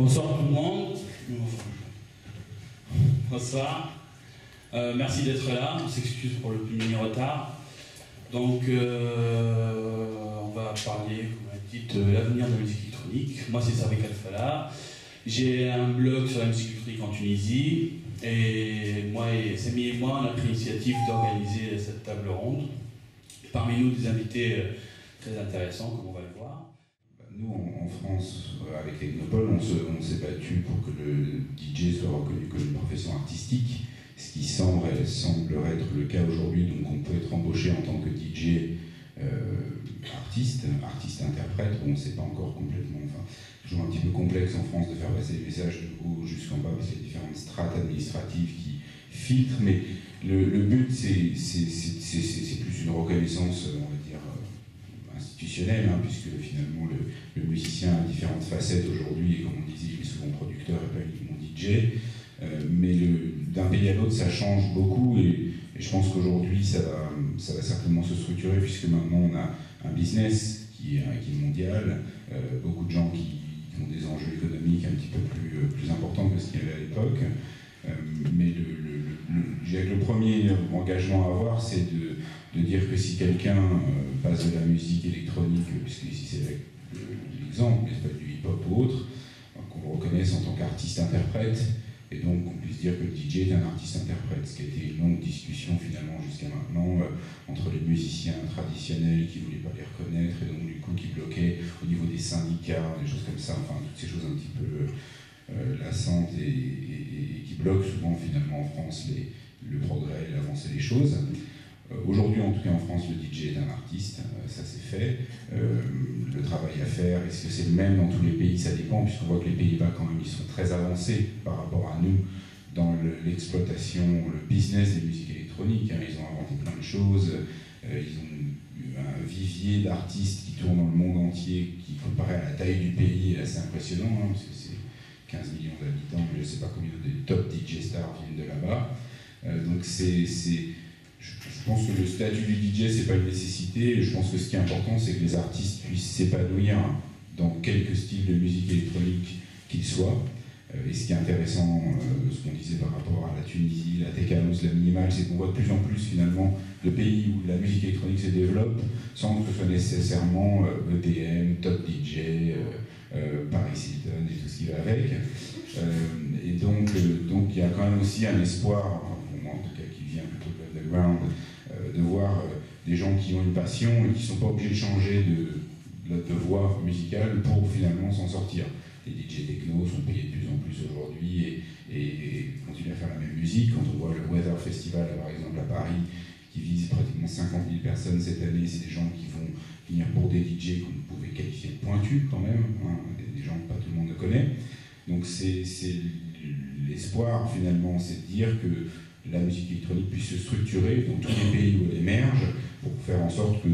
Bonsoir tout le monde. Bonsoir. Merci d'être là. On s'excuse pour le mini retard. Donc, on va parler, comme on a dit, de l'avenir de la musique électronique. Moi, c'est Servek Alfala. J'ai un blog sur la musique électronique en Tunisie. Et moi et Samy et moi, on a pris l'initiative d'organiser cette table ronde. Parmi nous, des invités très intéressants, comme on va le voir. Nous, en France, avec Technopole, on s'est battu pour que le DJ soit reconnu comme une profession artistique, ce qui semblerait être le cas aujourd'hui. Donc on peut être embauché en tant que DJ artiste-interprète. Bon, c'est pas encore complètement... Enfin, toujours un petit peu complexe en France de faire passer les messages de haut jusqu'en bas, parce qu'il y a différentes strates administratives qui filtrent, mais le but, c'est plus une reconnaissance, on va dire, institutionnelle, hein, puisque finalement le musicien a différentes facettes aujourd'hui, et comme on disait, il est souvent producteur et pas uniquement DJ, mais d'un pays à l'autre, ça change beaucoup, et je pense qu'aujourd'hui, ça va certainement se structurer, puisque maintenant on a un business qui est mondial, beaucoup de gens qui ont des enjeux économiques un petit peu plus importants que ce qu'il y avait à l'époque, mais le premier engagement à avoir, c'est de dire que si quelqu'un passe de la musique électronique, puisque ici c'est l'exemple, n'est-ce pas, du hip-hop ou autre, qu'on le reconnaisse en tant qu'artiste-interprète, et donc qu'on puisse dire que le DJ est un artiste-interprète, ce qui a été une longue discussion finalement jusqu'à maintenant entre les musiciens traditionnels qui ne voulaient pas les reconnaître, et donc du coup qui bloquaient au niveau des syndicats, des choses comme ça, enfin toutes ces choses un petit peu lassantes et qui bloquent souvent finalement en France le progrès et l'avancée des choses. Aujourd'hui, en tout cas en France, le DJ est un artiste, ça c'est fait. Le travail à faire, est-ce que c'est le même dans tous les pays? Ça dépend, puisqu'on voit que les Pays-Bas, quand même, ils sont très avancés par rapport à nous dans l'exploitation, le business des musiques électroniques. Hein. Ils ont inventé plein de choses, ils ont eu un vivier d'artistes qui tournent dans le monde entier, qui, comparé à la taille du pays, est assez impressionnant, hein, parce que c'est 15 millions d'habitants, mais je ne sais pas combien de top DJ stars viennent de là-bas. Donc je pense que le statut du DJ, c'est pas une nécessité. Je pense que ce qui est important, c'est que les artistes puissent s'épanouir dans quelques styles de musique électronique qu'ils soient. Et ce qui est intéressant, ce qu'on disait par rapport à la Tunisie, la tech house, la minimale, c'est qu'on voit de plus en plus finalement de pays où la musique électronique se développe sans que ce soit nécessairement EDM, Top DJ, Paris Hilton et tout ce qui va avec. Et donc il y a quand même aussi un espoir, pour moi en tout cas qui vient plutôt de l'underground, de voir des gens qui ont une passion et qui ne sont pas obligés de changer de voie musicale pour finalement s'en sortir. Les DJ techno sont payés de plus en plus aujourd'hui et continuent à faire la même musique. Quand on voit le Weather Festival, par exemple, à Paris, qui vise pratiquement 50 000 personnes cette année, c'est des gens qui vont venir pour des DJ qu'on pouvait qualifier de pointus quand même, hein, des gens que pas tout le monde ne connaît. Donc c'est l'espoir finalement, c'est de dire que la musique électronique puisse se structurer dans tous les pays où elle émerge pour faire en sorte que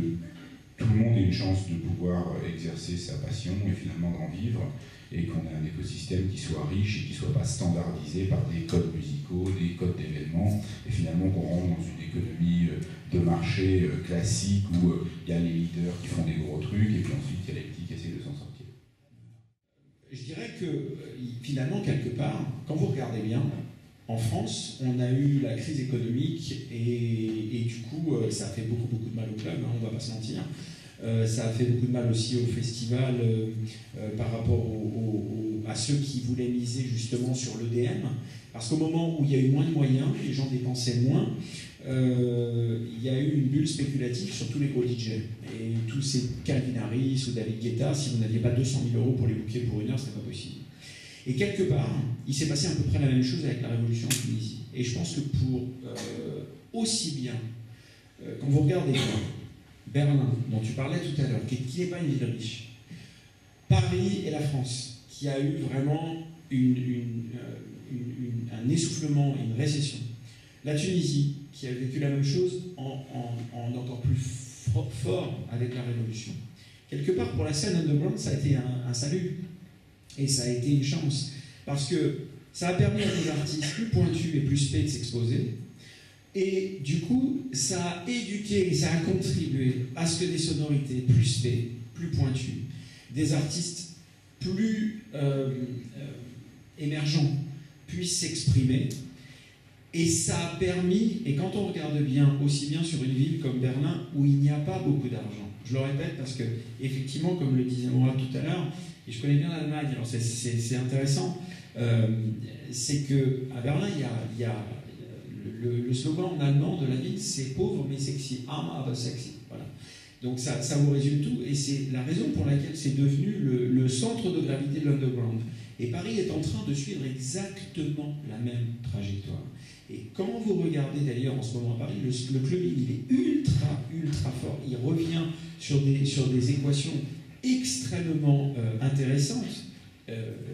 tout le monde ait une chance de pouvoir exercer sa passion et finalement d'en vivre, et qu'on ait un écosystème qui soit riche et qui ne soit pas standardisé par des codes musicaux, des codes d'événements, et finalement qu'on rentre dans une économie de marché classique où il y a les leaders qui font des gros trucs et puis ensuite il y a les petits qui essaient de s'en sortir. Je dirais que finalement, quelque part, quand vous regardez bien, en France, on a eu la crise économique et du coup, ça a fait beaucoup de mal au club, hein, on ne va pas se mentir. Ça a fait beaucoup de mal aussi au festival par rapport à ceux qui voulaient miser justement sur l'EDM. Parce qu'au moment où il y a eu moins de moyens, les gens dépensaient moins, il y a eu une bulle spéculative sur tous les gros DJ. Et tous ces Calvin Harris ou David Guetta, si vous n'aviez pas 200 000 € pour les booker pour une heure, ce n'est pas possible. Et quelque part, il s'est passé à peu près la même chose avec la révolution en Tunisie. Et je pense que pour aussi bien, quand vous regardez Berlin, dont tu parlais tout à l'heure, qui n'est pas une ville riche, Paris et la France, qui a eu vraiment un essoufflement, une récession, la Tunisie, qui a vécu la même chose en encore plus fort avec la révolution. Quelque part, pour la scène underground, ça a été un salut. Et ça a été une chance, parce que ça a permis à des artistes plus pointus et plus spé de s'exposer, et du coup, ça a éduqué et ça a contribué à ce que des sonorités plus spé, plus pointues, des artistes plus émergents puissent s'exprimer. Et ça a permis, et quand on regarde bien, aussi bien sur une ville comme Berlin, où il n'y a pas beaucoup d'argent, je le répète parce que, effectivement, comme le disait Mourad tout à l'heure, et je connais bien l'Allemagne, alors c'est intéressant, c'est qu'à Berlin, il y a le slogan en allemand de la ville, c'est pauvre mais sexy, arm aber sexy. Voilà. Donc ça vous résume tout, et c'est la raison pour laquelle c'est devenu le centre de gravité de l'underground. Et Paris est en train de suivre exactement la même trajectoire. Et quand vous regardez d'ailleurs en ce moment à Paris, le clubbing, il est ultra fort. Il revient sur des équations extrêmement intéressantes.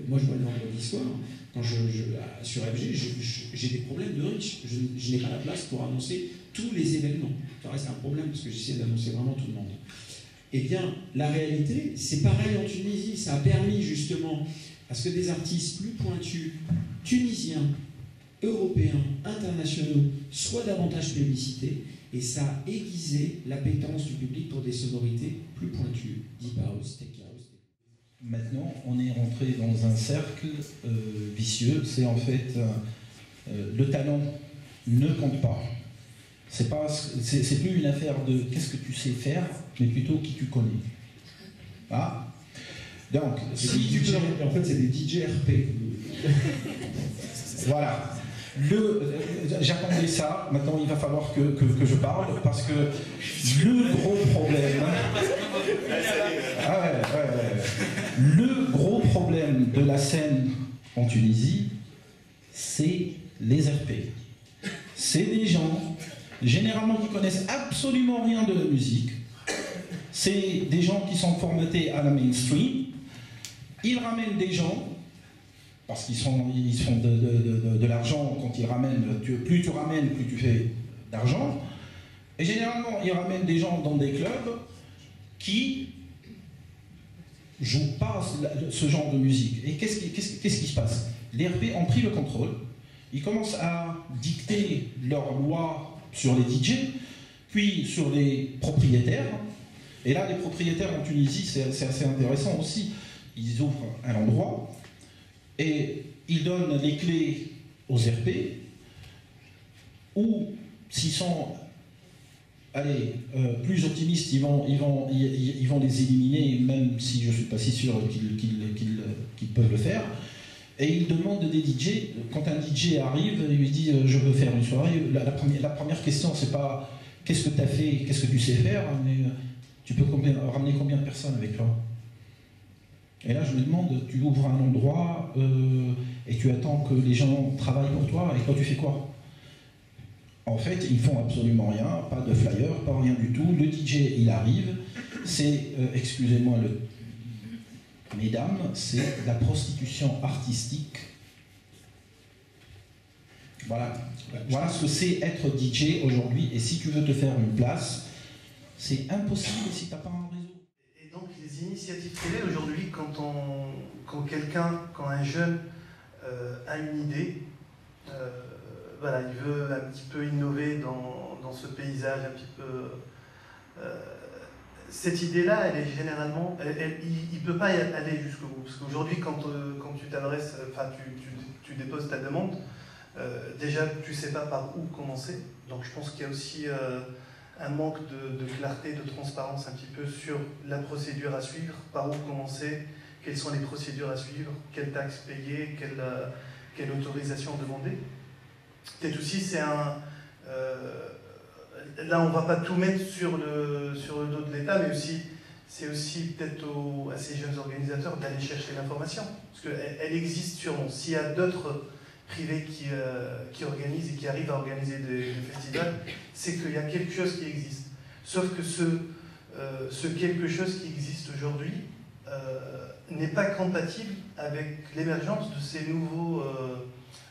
Moi, je vois le vendredi soir, quand sur FG, j'ai des problèmes de reach. Je n'ai pas la place pour annoncer tous les événements. Ça reste un problème parce que j'essaie d'annoncer vraiment tout le monde. Eh bien, la réalité, c'est pareil en Tunisie. Ça a permis justement à ce que des artistes plus pointus, tunisiens, européens, internationaux, soient davantage plébiscités, et ça a aiguisé l'appétence du public pour des sonorités plus pointues, deep house, tech house. Maintenant, on est rentré dans un cercle vicieux. C'est en fait le talent ne compte pas. C'est plus une affaire de qu'est-ce que tu sais faire, mais plutôt qui tu connais. Ah. Donc, si tu peux... En fait, c'est des DJ RP. Voilà. J'attendais ça, maintenant il va falloir que je parle, parce que le gros problème... Le gros problème de la scène en Tunisie, c'est les RP. C'est des gens, généralement, qui connaissent absolument rien de la musique. C'est des gens qui sont formatés à la mainstream. Ils ramènent des gens, parce qu'ils font de l'argent quand ils ramènent, plus tu ramènes, plus tu fais d'argent. Et généralement, ils ramènent des gens dans des clubs qui jouent pas ce genre de musique. Et qu'est-ce qui se passe? Les RP ont pris le contrôle, ils commencent à dicter leurs lois sur les DJ, puis sur les propriétaires. Et là, les propriétaires en Tunisie, c'est assez intéressant aussi. Ils ouvrent un endroit et ils donnent les clés aux RP, ou s'ils sont plus optimistes, ils vont les éliminer, même si je ne suis pas si sûr qu'ils peuvent le faire. Et ils demandent des DJ, quand un DJ arrive, il lui dit je veux faire une soirée, la première question c'est pas qu'est-ce que tu as fait, qu'est-ce que tu sais faire, mais tu peux ramener combien de personnes avec toi? Et là, je me demande, tu ouvres un endroit et tu attends que les gens travaillent pour toi, et toi, tu fais quoi? En fait, ils font absolument rien, pas de flyer, pas rien du tout. Le DJ, il arrive, c'est, excusez-moi, mesdames, c'est la prostitution artistique. Voilà ce que c'est être DJ aujourd'hui, et si tu veux te faire une place, c'est impossible si tu n'as pas un réseau. Donc les initiatives télé aujourd'hui, quand un jeune a une idée, voilà, il veut un petit peu innover dans ce paysage, un petit peu. Cette idée-là, elle est généralement, il ne peut pas y aller jusqu'au bout, parce qu'aujourd'hui, quand tu t'adresses, enfin tu déposes ta demande, déjà tu ne sais pas par où commencer. Donc je pense qu'il y a aussi un manque de clarté, de transparence un petit peu sur la procédure à suivre, par où commencer, quelles sont les procédures à suivre, quelles taxes payer, quelle autorisation demander. Peut-être aussi, là on ne va pas tout mettre sur le dos de l'État, mais aussi, c'est aussi peut-être à ces jeunes organisateurs d'aller chercher l'information, parce qu'elle existe sûrement. S'il y a d'autres privés qui organisent et qui arrivent à organiser des festivals, c'est qu'il y a quelque chose qui existe. Sauf que ce quelque chose qui existe aujourd'hui n'est pas compatible avec l'émergence de ces nouveaux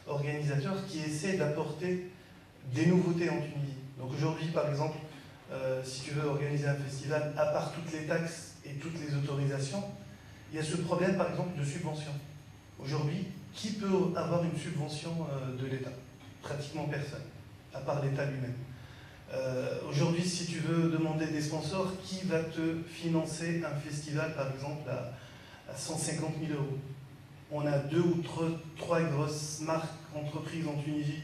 organisateurs qui essaient d'apporter des nouveautés en Tunisie. Donc aujourd'hui, par exemple, si tu veux organiser un festival, à part toutes les taxes et toutes les autorisations, il y a ce problème, par exemple, de subvention. Aujourd'hui, qui peut avoir une subvention de l'État? Pratiquement personne, à part l'État lui-même. Aujourd'hui, si tu veux demander des sponsors, qui va te financer un festival, par exemple, à 150 000 euros. On a 2 ou 3 grosses marques, entreprises en Tunisie,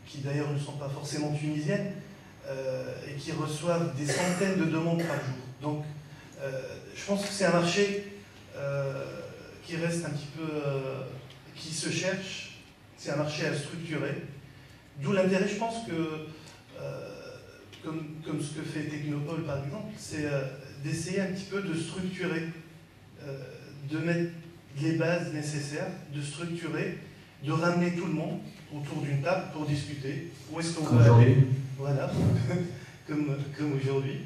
qui d'ailleurs ne sont pas forcément tunisiennes, et qui reçoivent des centaines de demandes par jour. Donc, je pense que c'est un marché qui reste un petit peu, qui se cherche, c'est un marché à structurer, d'où l'intérêt, je pense que, comme ce que fait Technopole par exemple, c'est d'essayer un petit peu de structurer, de mettre les bases nécessaires, de structurer, de ramener tout le monde autour d'une table pour discuter. Où est-ce qu'on veut aller? Voilà, comme aujourd'hui.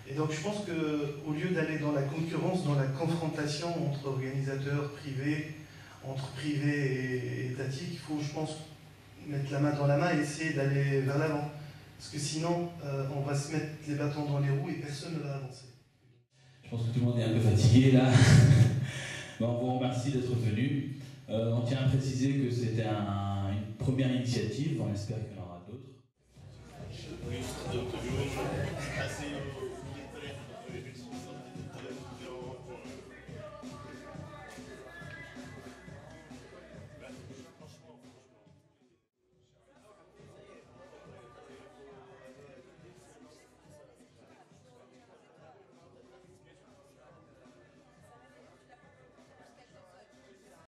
Et donc je pense qu'au lieu d'aller dans la concurrence, dans la confrontation entre organisateurs privés, entre privés et étatiques, il faut, je pense, mettre la main dans la main et essayer d'aller vers l'avant. Parce que sinon, on va se mettre les bâtons dans les roues et personne ne va avancer. Je pense que tout le monde est un peu fatigué là. Bon, on vous remercie d'être venu. On tient à préciser que c'était une première initiative, on espère qu'il y en aura d'autres.